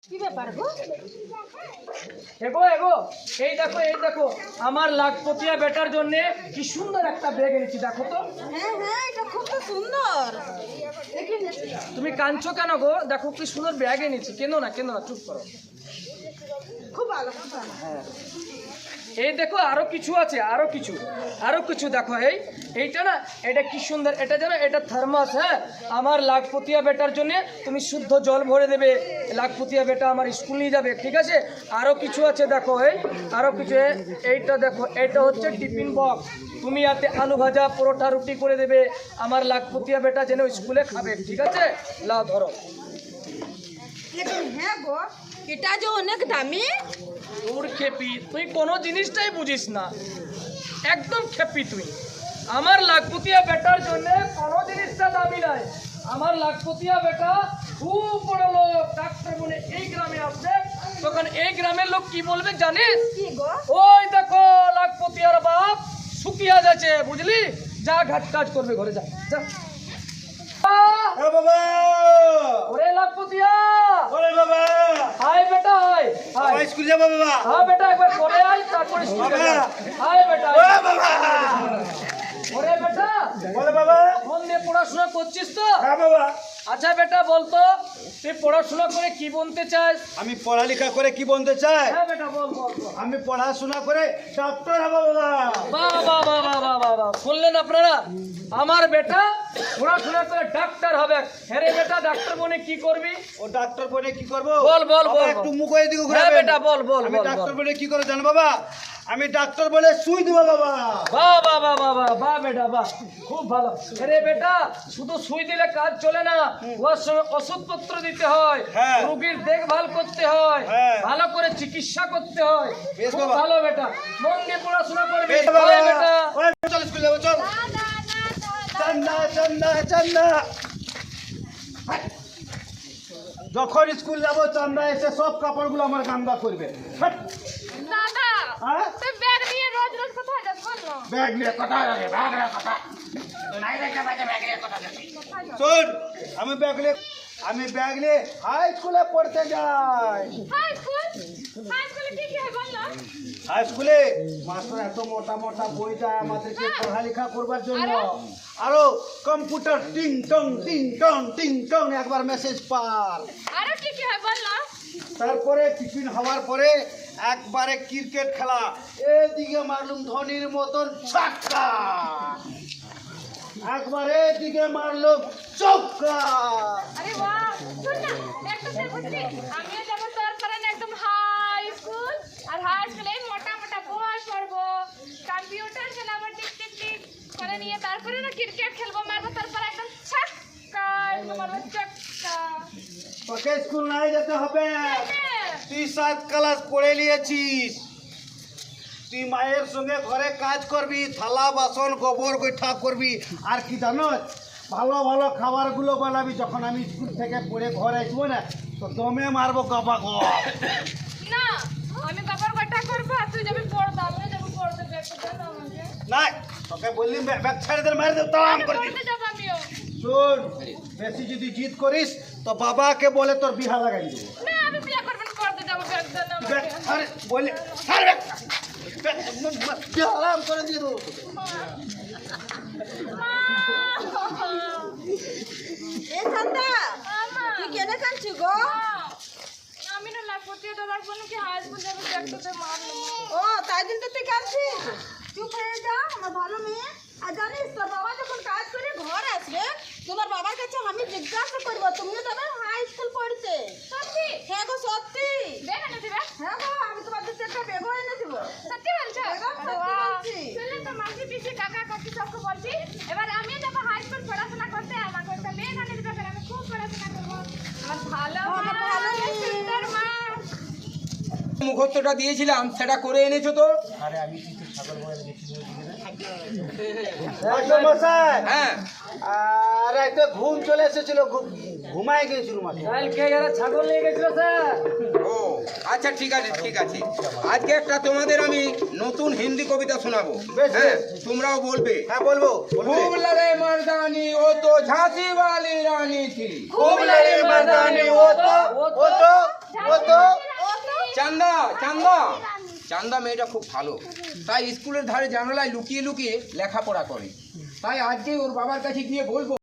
কি ব্যাপার গো? এগো এগো, এই দেখো আমার লাখপতিয়া বেটার জন্য কি সুন্দর একটা ব্যাগ এনেছি, দেখো তো। হ্যাঁ হ্যাঁ, এটা খুব তো সুন্দর। দেখি তুমি কাঁদছো কেন গো? দেখো কি সুন্দর ব্যাগ এনেছি, কেন না চুপ করো। খুব ভালো খুব ভালো। হ্যাঁ, এই দেখো আরো কিছু আছে, আরো কিছু দেখো। এইটা না, এটা কি সুন্দর, এটা জানো, এটা থার্মাস। হ্যাঁ, আমার লাখপতিয়া বেটার জন্য তুমি শুদ্ধ জল ভরে দেবে, লাখপতিয়া বেটা আমার স্কুল নিয়ে যাবে, ঠিক আছে? আরো কিছু আছে দেখো, আরো কিছু। এইটা দেখো, এটা হচ্ছে টিফিন বক্স, তুমি এতে আলু ভাজা পরোটা রুটি করে দেবে, আমার লাখপতিয়া বেটা যেন স্কুলে খাবে, ঠিক আছে? লাও ধরো। লেকিন হ্যাঁ গো, এটা যে অনেক দামি। তোর খেপি, তুই কোনো জিনিসটাই বুঝিস না, একদম খেপি তুই। আমার লাখপতিয়া বেটার জন্য কোনো জিনিসটা দামি নাই। আমার লাখপতিয়া বেটা খুব বড় লোক, ডাক্তার বলে এই গ্রামে আসবে, তখন এই গ্রামের লোক কি বলবে জানিস? কি গো? ওই দেখো লাখপতিয়ার বাপ শুকিয়া যাচ্ছে, বুঝলি? যা ঘাট কাজ করবে, ঘরে যা যা। বাবা, ওরে লাখপতিয়া, ওরে বাবা, হাই বেটা, হাই হাই। বাবা স্কুল যাবো বাবা। হ্যাঁ বেটা, একবার পরে আয়, তারপরে স্কুল বাবা। যা। হাই বেটা। ও বাবা, ওরে বেটা, বলে বাবা। মন দিয়ে পড়াশোনা করছিস তো? হ্যাঁ বাবা, আচ্ছা বেটা, বলতো তুই পড়াশোনা করে কি বনতে চাস? আমি পড়ালেখা করে কি বলতে চাই? হ্যাঁ বেটা, বল বল বল। আমি পড়াশোনা করে ডাক্তার হবো বাবা। বাহ বাহ বাহ বাহ বাহ বাহ বাহ। শুনলেন আপনারা? আমার বেটা পড়াশোনা করে ডাক্তার হবে। হ্যাঁ রে বেটা, ডাক্তার বনে কি করবি? ও ডাক্তার বলে কি করবো? বল বল বাবা, বল একটু বল। মুখ এদিকে হ্যাঁ ঘুরাবেন। বেটা, বল বল আমি বল ডাক্তার বল। বলে কি করে জানো বাবা? আমি ডাক্তার বলে সুই দেবো বাবা। বাহ বাহ বাহ বাহ বাহ বাহ বেটা, বাহ, খুব ভালো। আরে বেটা, শুধু সুই দিলে কাজ চলে না, ওর সঙ্গে ওষুধপত্র দিতে হয়, হ্যাঁ। রোগীর দেখভাল করতে হয়, হ্যাঁ। ভালো করে চিকিৎসা করতে হয়। বেশ খুব বাবা। ভালো বেটা, মন দিয়ে পড়াশোনা করবি। বেশ বাবা। ওই বেটা, ওই, চল স্কুল যাবো, চল। চান্দা চান্দা চান্দা। যখন স্কুল যাবো চান্দা এসে সব কাপড়গুলো আমার গান্দা করবে। হাট। দাদা, হ্যাঁ? তুই ব্যাগ নিয়ে রোজ রোজ কোথায় যাস বল না? ব্যাগ নিয়ে কোথায় যাবে? ব্যাগ নিয়ে কোথায়? শোন, আমি ব্যাগ নিয়ে হাই স্কুলে পড়তে যাই। High school? হাই স্কুলে কি কি হয় বল না? হাই স্কুলে মাস্টার এত মোটা মোটা বই দেয় আমাদেরকে পড়ালেখা করবার জন্য। আরো কম্পিউটার টিং টং একবার মেসেজ পার। আরো কি কি হয় বল না? তারপরে টিফিন হওয়ার পরে একবারে ক্রিকেট খেলা, এদিকে মারলুম ধোনির মতন ছক্কা, একবারে এদিকে মারলুম চক্কা। আরে বাহ, শুন না, একটা সে বুঝলি, আমিও যাবো তোর কারণে একদম হাই স্কুল। আর হাই স্কুলে মোটা মোটা বই পড়বো, কম্পিউটার চালাবো, টিক টিক টিক করে নিয়ে, তারপরে না ক্রিকেট খেলবো, মারবো, তারপর একদম ছক্কা, একদম মারবো চক্কা। তোকে স্কুল নাই যেতে হবে। তুই 7 ক্লাস পড়ে নিয়েছিস, তুই মায়ের সঙ্গে ঘরে কাজ করবি, থালা বাসন গোবর গোইঠা করবি। আর কি জানো, ভালো ভালো খাবারগুলো বানাবি। যখন আমি স্কুল থেকে পড়ে ঘরে আসবো না, তো দমে মারবো গপা গপ। না, আমি বাবার কথা করবো, আর তুই যাবি পড়তে, আমিও যাবো পড়তে, ব্যাগটা দে না আমাকে। না, তোকে বললি ব্যাগ ছেড়ে দে, মার দে, তাম করে দিস। পড়তে যাবো আমিও। শোন, বেশি যদি জিদ করিস তো বাবাকে বলে তোর বিহা লাগাই দেবো। না, আমি বিয়ে করবো না, পড়তে যাবো, ব্যাগ দে না ব্যাগ আমাকে। ছাড়, বলে ছাড় ব্যাগ। বিহা আরাম করে দিয়ে দেবো তোকে। এ চান্দা, তুই কেনে কাঁদছিস গো? আমি না লাখপতিয়া দাদার বোন কি হাই স্কুল যাবে, ব্যাগটাতে মারলো। ও, তাই জন্য তো তুই কাঁদছিস? চুপ হয়ে যা, আমার ভালো মেয়ে। আর জানিস, তোর বাবা যখন কাজ করে ঘর আসবে, তোমার বাবার কাছে আমি জিজ্ঞাসা করবো তুমিও তবে হাই স্কুল পড়তে। সত্যি? হ্যাঁ গো, সত্যি। ব্যাগ এনে দিবে? হ্যাঁ গো, আমি তোমাদের একটা বেগও এনে দেবো। সত্যি বলছো? একদম সত্যি বাহ! বলছি। শুনলে তো, মাসি পিসি কাকা কাকি সবকে বলছি, এবার আমিও যাবো হাই স্কুল পড়াশোনা করতে, আমাকে একটা ব্যাগ এনে দিবে, কারণ আমি খুব পড়াশোনা করবো। আমার ভালো আমার মা, ভালো মেয়ে। সুন্দর মা। মুখস্থটা দিয়েছিলাম সেটা করে এনেছো তো? মশাই, হ্যাঁ, আর একটা ঘুম চলে এসেছিল, ঘুমাই গেছিল মাঠে। কালকে যারা ছাগল নিয়ে গেছিল স্যার। ও আচ্ছা, ঠিক আছে। আজকে একটা তোমাদের আমি নতুন হিন্দি কবিতা শোনাবো। বেশ, হ্যাঁ, বেশ। তোমরাও বলবে। হ্যাঁ, বলবো। खूब लड़े मर्दानी वो तो झांसी वाली रानी थी। खूब लड़ी मर्दानी, वो तो চান্দা চান্দা মেয়েটা খুব ভালো, তাই স্কুলের ধারে জানালায় লুকিয়ে লুকিয়ে লেখাপড়া করে। তাই আজকে ওর বাবার কাছে গিয়ে বলবো